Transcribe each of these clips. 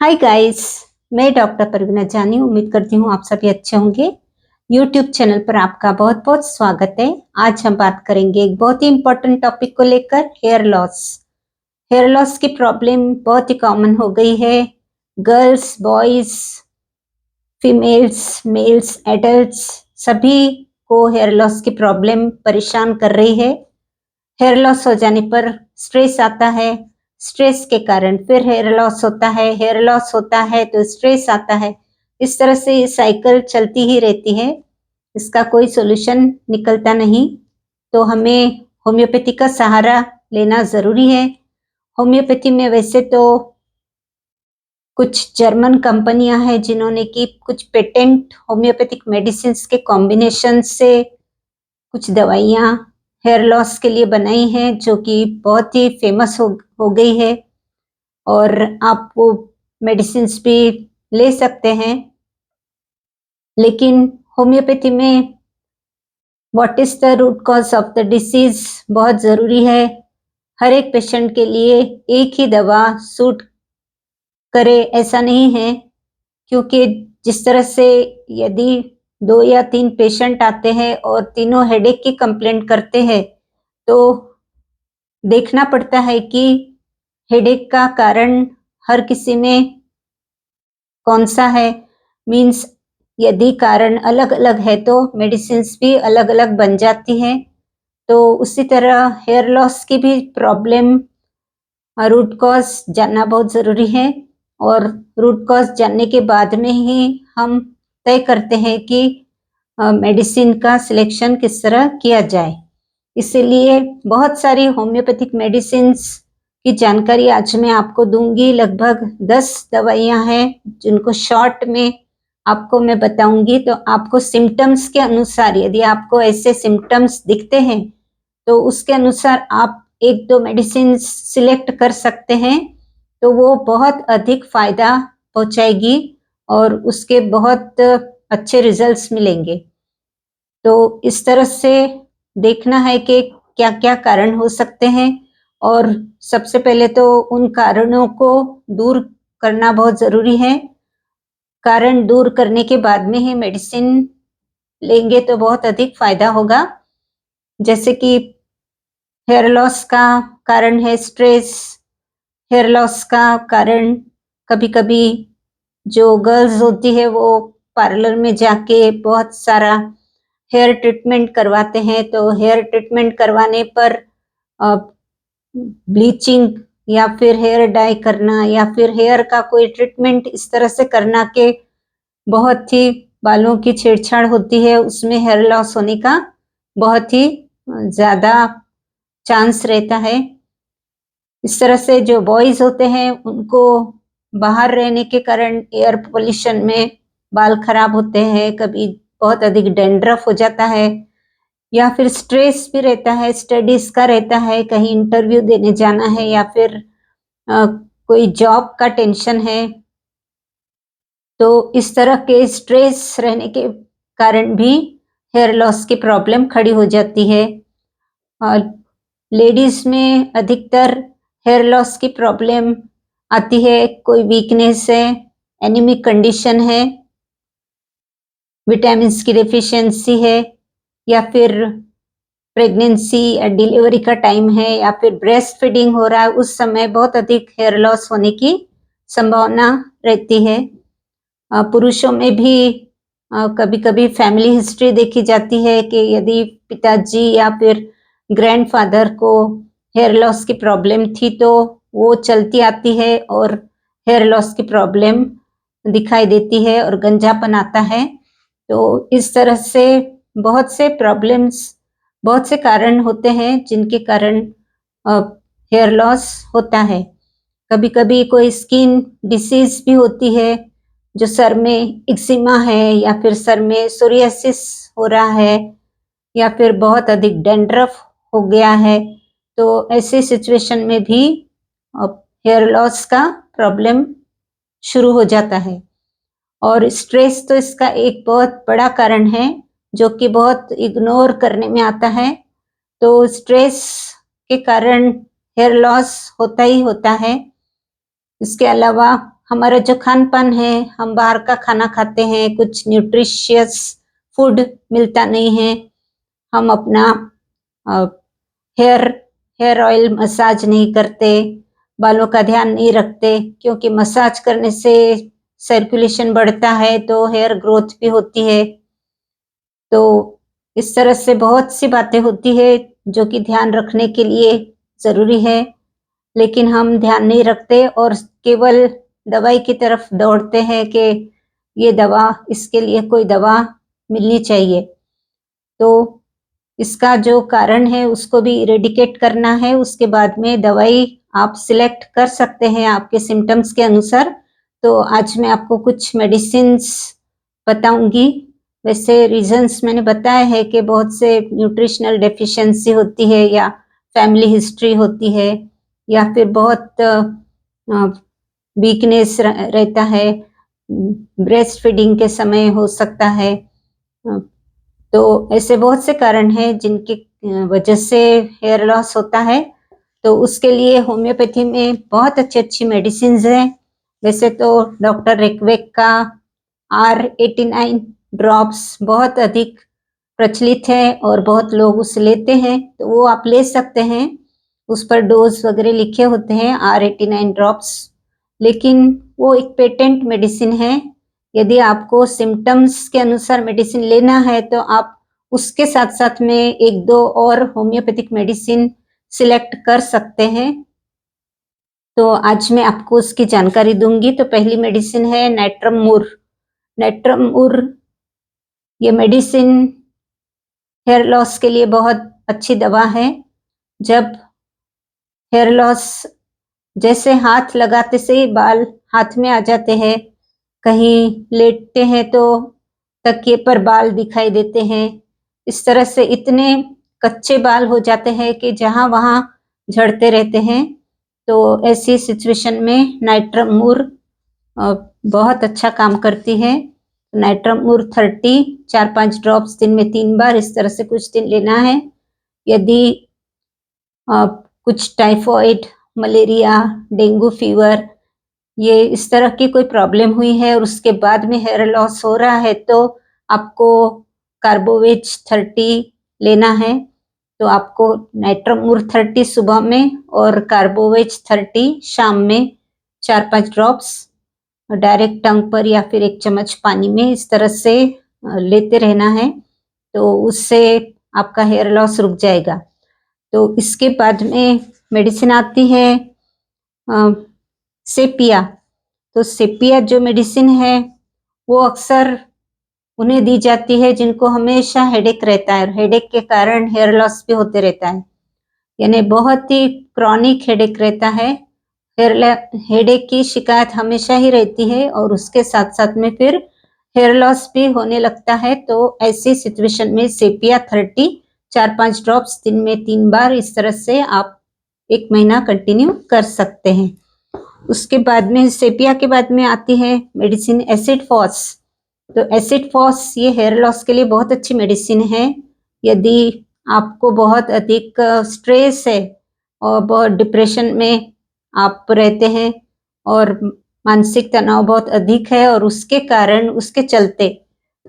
Hi guys. मैं doctor Parveena जानी उम्मीद करती हूँ आप सभी अच्छे होंगे। यूट्यूब चैनल पर आपका बहुत बहुत स्वागत है। आज हम बात करेंगे एक बहुत ही इम्पोर्टेंट टॉपिक को लेकर, हेयर लॉस। हेयर लॉस की प्रॉब्लम बहुत ही कॉमन हो गई है। Girls, boys, females, males, adults सभी को हेयर लॉस की प्रॉब्लम परेशान कर रही है। हेयर लॉस हो जाने पर स्ट्रेस आता है, स्ट्रेस के कारण फिर हेयर लॉस होता है, हेयर लॉस होता है तो स्ट्रेस आता है। इस तरह से ये साइकिल चलती ही रहती है, इसका कोई सॉल्यूशन निकलता नहीं। तो हमें होम्योपैथी का सहारा लेना ज़रूरी है। होम्योपैथी में वैसे तो कुछ जर्मन कंपनियां हैं जिन्होंने की कुछ पेटेंट होम्योपैथिक मेडिसिन के कॉम्बिनेशन से कुछ दवाइयाँ हेयर लॉस के लिए बनाई हैं, जो कि बहुत ही फेमस हो गई है और आप वो मेडिसिन भी ले सकते हैं। लेकिन होम्योपैथी में what is the root cause of the disease बहुत ज़रूरी है। हर एक पेशेंट के लिए एक ही दवा सूट करे ऐसा नहीं है, क्योंकि जिस तरह से यदि 2 या 3 पेशेंट आते हैं और तीनों हेडेक की कंप्लेंट करते हैं, तो देखना पड़ता है कि हेडेक का कारण हर किसी में कौन सा है। मीन्स यदि कारण अलग अलग है तो मेडिसिन्स भी अलग अलग बन जाती हैं। तो उसी तरह हेयर लॉस की भी प्रॉब्लम रूट कॉज जानना बहुत ज़रूरी है, और रूट कॉज जानने के बाद में ही हम तय करते हैं कि मेडिसिन का सिलेक्शन किस तरह किया जाए। इसीलिए बहुत सारी होम्योपैथिक मेडिसिन्स की जानकारी आज मैं आपको दूंगी। लगभग 10 दवाइयां हैं जिनको शॉर्ट में आपको मैं बताऊंगी। तो आपको सिम्टम्स के अनुसार, यदि आपको ऐसे सिम्टम्स दिखते हैं तो उसके अनुसार आप 1-2 मेडिसिन सिलेक्ट कर सकते हैं, तो वो बहुत अधिक फायदा पहुंचाएगी और उसके बहुत अच्छे रिजल्ट्स मिलेंगे। तो इस तरह से देखना है कि क्या क्या कारण हो सकते हैं, और सबसे पहले तो उन कारणों को दूर करना बहुत ज़रूरी है। कारण दूर करने के बाद में ही मेडिसिन लेंगे तो बहुत अधिक फायदा होगा। जैसे कि हेयर लॉस का कारण है स्ट्रेस। हेयर लॉस का कारण कभी कभी जो गर्ल्स होती है वो पार्लर में जाके बहुत सारा हेयर ट्रीटमेंट करवाते हैं। तो हेयर ट्रीटमेंट करवाने पर ब्लीचिंग या फिर हेयर डाई करना या फिर हेयर का कोई ट्रीटमेंट इस तरह से करना के बहुत ही बालों की छेड़छाड़ होती है, उसमें हेयर लॉस होने का बहुत ही ज़्यादा चांस रहता है। इस तरह से जो बॉयज होते हैं उनको बाहर रहने के कारण एयर पोल्यूशन में बाल खराब होते हैं, कभी बहुत अधिक डैंड्रफ हो जाता है, या फिर स्ट्रेस भी रहता है, स्टडीज का रहता है, कहीं इंटरव्यू देने जाना है, या फिर कोई जॉब का टेंशन है। तो इस तरह के स्ट्रेस रहने के कारण भी हेयर लॉस की प्रॉब्लम खड़ी हो जाती है। और लेडीज में अधिकतर हेयर लॉस की प्रॉब्लम आती है, कोई वीकनेस है, एनीमिक कंडीशन है, विटामिन की डेफिशिएंसी है, या फिर प्रेगनेंसी या डिलीवरी का टाइम है, या फिर ब्रेस्ट फीडिंग हो रहा है, उस समय बहुत अधिक हेयर लॉस होने की संभावना रहती है। पुरुषों में भी कभी कभी फैमिली हिस्ट्री देखी जाती है कि यदि पिताजी या फिर ग्रैंडफादर को हेयर लॉस की प्रॉब्लम थी तो वो चलती आती है और हेयर लॉस की प्रॉब्लम दिखाई देती है और गंजापन आता है। तो इस तरह से बहुत से प्रॉब्लम्स, बहुत से कारण होते हैं जिनके कारण हेयर लॉस होता है। कभी कभी कोई स्किन डिसीज भी होती है, जो सर में एक्जिमा है, या फिर सर में सोरियासिस हो रहा है, या फिर बहुत अधिक डैंड्रफ हो गया है। तो ऐसे सिचुएशन में भी हेयर लॉस का प्रॉब्लम शुरू हो जाता है। और स्ट्रेस तो इसका एक बहुत बड़ा कारण है, जो कि बहुत इग्नोर करने में आता है। तो स्ट्रेस के कारण हेयर लॉस होता ही होता है। इसके अलावा हमारा जो खान-पान है, हम बाहर का खाना खाते हैं, कुछ न्यूट्रिशियस फूड मिलता नहीं है। हम अपना अ, हेयर हेयर ऑयल मसाज नहीं करते, बालों का ध्यान नहीं रखते, क्योंकि मसाज करने से सर्कुलेशन बढ़ता है तो हेयर ग्रोथ भी होती है। तो इस तरह से बहुत सी बातें होती है जो कि ध्यान रखने के लिए ज़रूरी है, लेकिन हम ध्यान नहीं रखते और केवल दवाई की तरफ दौड़ते हैं कि ये दवा, इसके लिए कोई दवा मिलनी चाहिए। तो इसका जो कारण है उसको भी इरेडिकेट करना है, उसके बाद में दवाई आप सिलेक्ट कर सकते हैं आपके सिम्पटम्स के अनुसार। तो आज मैं आपको कुछ मेडिसिन्स बताऊँगी। वैसे रीज़न्स मैंने बताए हैं कि बहुत से न्यूट्रिशनल डेफिशिएंसी होती है या फैमिली हिस्ट्री होती है या फिर बहुत वीकनेस रहता है, ब्रेस्ट फीडिंग के समय हो सकता है। तो ऐसे बहुत से कारण हैं जिनकी वजह से हेयर लॉस होता है। तो उसके लिए होम्योपैथी में बहुत अच्छी-अच्छी मेडिसिन्स हैं। वैसे तो डॉक्टर रिक्वेक का R89 ड्रॉप्स बहुत अधिक प्रचलित है और बहुत लोग उसे लेते हैं, तो वो आप ले सकते हैं। उस पर डोज़ वगैरह लिखे होते हैं R89 ड्रॉप्स, लेकिन वो एक पेटेंट मेडिसिन है। यदि आपको सिम्पटम्स के अनुसार मेडिसिन लेना है तो आप उसके साथ-साथ में 1-2 और होम्योपैथिक मेडिसिन सिलेक्ट कर सकते हैं। तो आज मैं आपको उसकी जानकारी दूँगी। तो पहली मेडिसिन है नैट्रम मूर। नैट्रम मूर ये मेडिसिन हेयर लॉस के लिए बहुत अच्छी दवा है। जब हेयर लॉस, जैसे हाथ लगाते से ही बाल हाथ में आ जाते हैं, कहीं लेटते हैं तो तकिए पर बाल दिखाई देते हैं। इस तरह से इतने कच्चे बाल हो जाते हैं कि जहाँ-वहाँ झड़ते रहते हैं। तो ऐसी सिचुएशन में नाइट्रम मूर बहुत अच्छा काम करती है। नाइट्रम मूर 30 4-5 ड्रॉप्स दिन में 3 बार इस तरह से कुछ दिन लेना है। यदि कुछ टाइफाइड, मलेरिया, डेंगू फीवर, ये इस तरह की कोई प्रॉब्लम हुई है और उसके बाद में हेयर लॉस हो रहा है तो आपको कार्बोवेज 30 लेना है। तो आपको नाइट्रमूर 30 सुबह में और कार्बोवेज 30 शाम में 4-5 ड्रॉप्स डायरेक्ट टंग पर या फिर 1 चम्मच पानी में इस तरह से लेते रहना है, तो उससे आपका हेयर लॉस रुक जाएगा। तो इसके बाद में मेडिसिन आती है सेपिया। तो सेपिया जो मेडिसिन है वो अक्सर उन्हें दी जाती है जिनको हमेशा हेडेक रहता है और हेडेक के कारण हेयर लॉस भी होते रहता है, यानी बहुत ही क्रॉनिक हेडेक रहता है। हेडेक की शिकायत हमेशा ही रहती है और उसके साथ-साथ में फिर हेयर लॉस भी होने लगता है। तो ऐसी सिचुएशन में सेपिया 30 4-5 ड्रॉप्स दिन में 3 बार इस तरह से आप 1 महीना कंटिन्यू कर सकते हैं। उसके बाद में सेपिया के बाद में आती है मेडिसिन एसिड फॉस। तो एसिड फॉस ये हेयर लॉस के लिए बहुत अच्छी मेडिसिन है। यदि आपको बहुत अधिक स्ट्रेस है और बहुत डिप्रेशन में आप रहते हैं और मानसिक तनाव बहुत अधिक है और उसके कारण, उसके चलते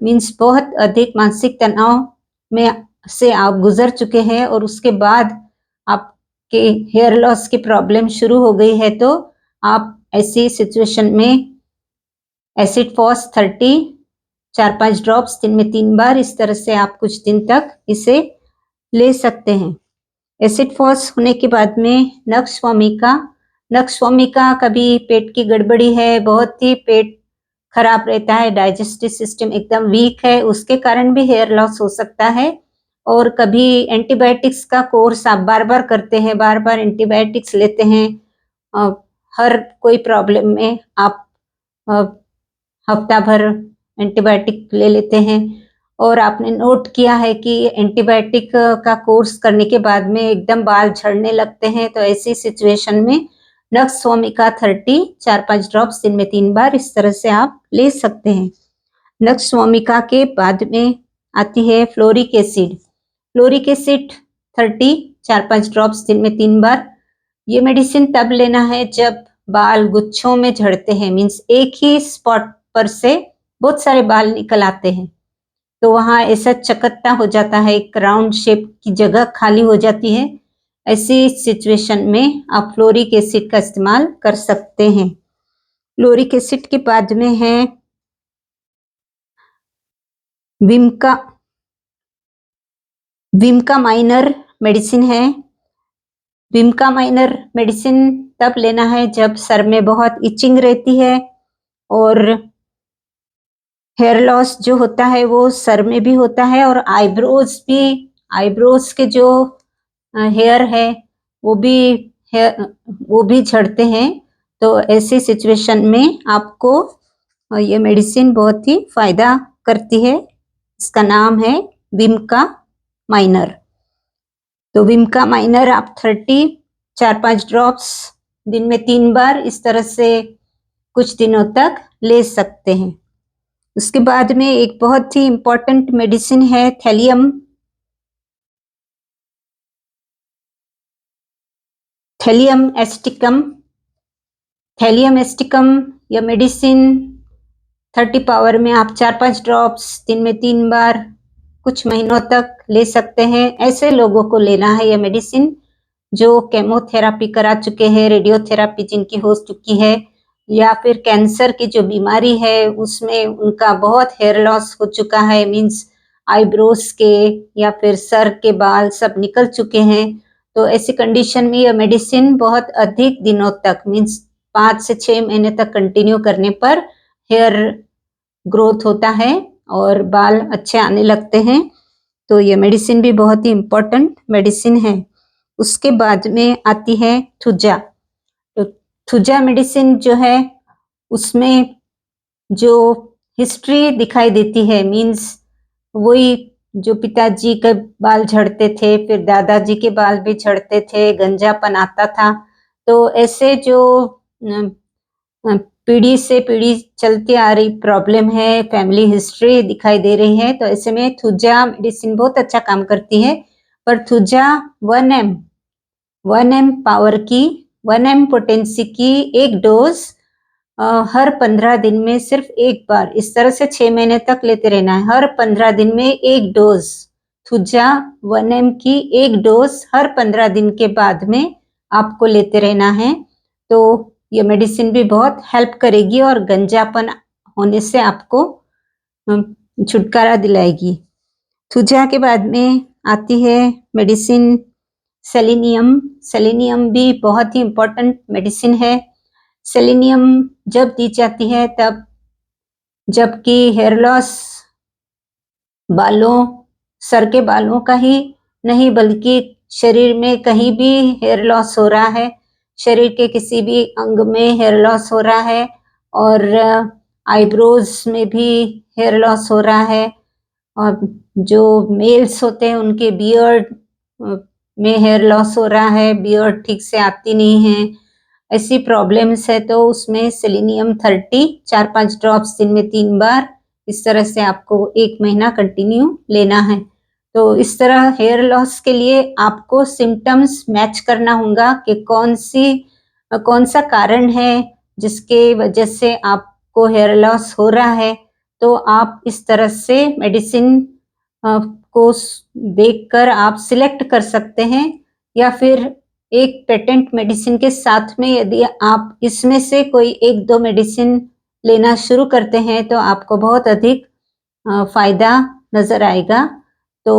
मीन्स बहुत अधिक मानसिक तनाव में से आप गुजर चुके हैं और उसके बाद आपके हेयर लॉस की प्रॉब्लम शुरू हो गई है, तो आप ऐसी सिचुएशन में एसिड फॉस 30 4-5 ड्रॉप्स दिन में 3 बार इस तरह से आप कुछ दिन तक इसे ले सकते हैं। एसिड फॉस होने के बाद में नक्सवामिका। नक्सवामिका कभी पेट की गड़बड़ी है, बहुत ही पेट खराब रहता है, डाइजेस्टिव सिस्टम एकदम वीक है, उसके कारण भी हेयर लॉस हो सकता है। और कभी एंटीबायोटिक्स का कोर्स आप बार-बार करते हैं, बार-बार एंटीबायोटिक्स लेते हैं, हर कोई प्रॉब्लम में आप हफ्ता भर एंटीबायोटिक ले लेते हैं और आपने नोट किया है कि एंटीबायोटिक का कोर्स करने के बाद में एकदम बाल झड़ने लगते हैं, तो ऐसी सिचुएशन में नक्सवामिका 30 4-5 ड्रॉप्स दिन में 3 बार इस तरह से आप ले सकते हैं। नक्सवामिका के बाद में आती है fluoric acid. Fluoric acid 30 4-5 drops दिन में 3 बार। ये मेडिसिन तब लेना है जब बाल गुच्छों में झड़ते हैं, मीन्स एक ही स्पॉट पर से बहुत सारे बाल निकल आते हैं, तो वहाँ ऐसा चकत्ता हो जाता है, एक राउंड शेप की जगह खाली हो जाती है। ऐसी सिचुएशन में आप फ्लोरिक एसिड का इस्तेमाल कर सकते हैं। फ्लोरिक एसिड के बाद में है विम्का माइनर मेडिसिन है। विम्का माइनर मेडिसिन तब लेना है जब सर में बहुत इचिंग रहती है और हेयर लॉस जो होता है वो सर में भी होता है और आईब्रोज के जो हेयर है वो भी झड़ते हैं। तो ऐसी सिचुएशन में आपको ये मेडिसिन बहुत ही फायदा करती है। इसका नाम है विम्का माइनर। तो विम्का माइनर आप 4-5 ड्रॉप्स दिन में 3 बार इस तरह से कुछ दिनों तक ले सकते हैं। उसके बाद में एक बहुत ही इम्पोर्टेंट मेडिसिन है थैलियम एस्टिकम। थैलियम एस्टिकम या मेडिसिन 30 पावर में आप 4-5 ड्रॉप्स दिन में 3 बार कुछ महीनों तक ले सकते हैं। ऐसे लोगों को लेना है यह मेडिसिन जो केमोथेरापी करा चुके हैं, रेडियोथेरापी जिनकी हो चुकी है, या फिर कैंसर की जो बीमारी है उसमें उनका बहुत हेयर लॉस हो चुका है, मीन्स आईब्रोज के या फिर सर के बाल सब निकल चुके हैं। तो ऐसी कंडीशन में यह मेडिसिन बहुत अधिक दिनों तक, मीन्स 5 से 6 महीने तक कंटिन्यू करने पर हेयर ग्रोथ होता है और बाल अच्छे आने लगते हैं। तो ये मेडिसिन भी बहुत ही इम्पोर्टेंट मेडिसिन है। उसके बाद में आती है थुजा। तो थुजा मेडिसिन जो है उसमें जो हिस्ट्री दिखाई देती है, मीन्स वही जो पिताजी के बाल झड़ते थे, फिर दादाजी के बाल भी झड़ते थे, गंजापन आता था, तो ऐसे जो पीढ़ी से पीढ़ी चलती आ रही प्रॉब्लम है, फैमिली हिस्ट्री दिखाई दे रही है, तो ऐसे में थुजा मेडिसिन बहुत अच्छा काम करती है। पर थुजा 1 एम पावर की 1 एम पोटेंसी की एक डोज हर 15 दिन में सिर्फ एक बार, इस तरह से 6 महीने तक लेते रहना है। हर 15 दिन में एक डोज थुजा 1 एम की एक डोज हर 15 दिन के बाद में आपको लेते रहना है। तो ये मेडिसिन भी बहुत हेल्प करेगी और गंजापन होने से आपको छुटकारा दिलाएगी। थुजा के बाद में आती है मेडिसिन सेलेनियम। सेलेनियम भी बहुत ही इम्पोर्टेंट मेडिसिन है। सेलेनियम जब दी जाती है तब जबकि हेयर लॉस सर के बालों का ही नहीं बल्कि शरीर में कहीं भी हेयर लॉस हो रहा है, शरीर के किसी भी अंग में हेयर लॉस हो रहा है और आईब्रोज में भी हेयर लॉस हो रहा है और जो मेल्स होते हैं उनके बियर्ड में हेयर लॉस हो रहा है, बियर्ड ठीक से आती नहीं है, ऐसी प्रॉब्लम्स है, तो उसमें सेलेनियम 30 4-5 ड्रॉप्स दिन में 3 बार इस तरह से आपको 1 महीना कंटिन्यू लेना है। तो इस तरह हेयर लॉस के लिए आपको सिम्टम्स मैच करना होगा कि कौन सा कारण है जिसके वजह से आपको हेयर लॉस हो रहा है। तो आप इस तरह से मेडिसिन को देखकर आप सिलेक्ट कर सकते हैं, या फिर एक पेटेंट मेडिसिन के साथ में यदि आप इसमें से कोई 1-2 मेडिसिन लेना शुरू करते हैं तो आपको बहुत अधिक फायदा नजर आएगा। तो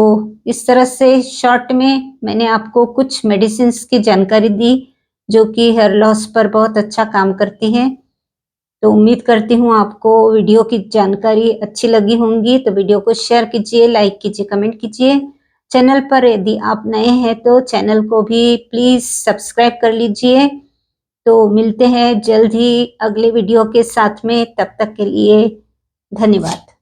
इस तरह से शॉर्ट में मैंने आपको कुछ मेडिसिन्स की जानकारी दी जो कि हेयर लॉस पर बहुत अच्छा काम करती हैं। तो उम्मीद करती हूँ आपको वीडियो की जानकारी अच्छी लगी होंगी। तो वीडियो को शेयर कीजिए, लाइक कीजिए, कमेंट कीजिए। चैनल पर यदि आप नए हैं तो चैनल को भी प्लीज सब्सक्राइब कर लीजिए। तो मिलते हैं जल्द ही अगले वीडियो के साथ में, तब तक के लिए धन्यवाद।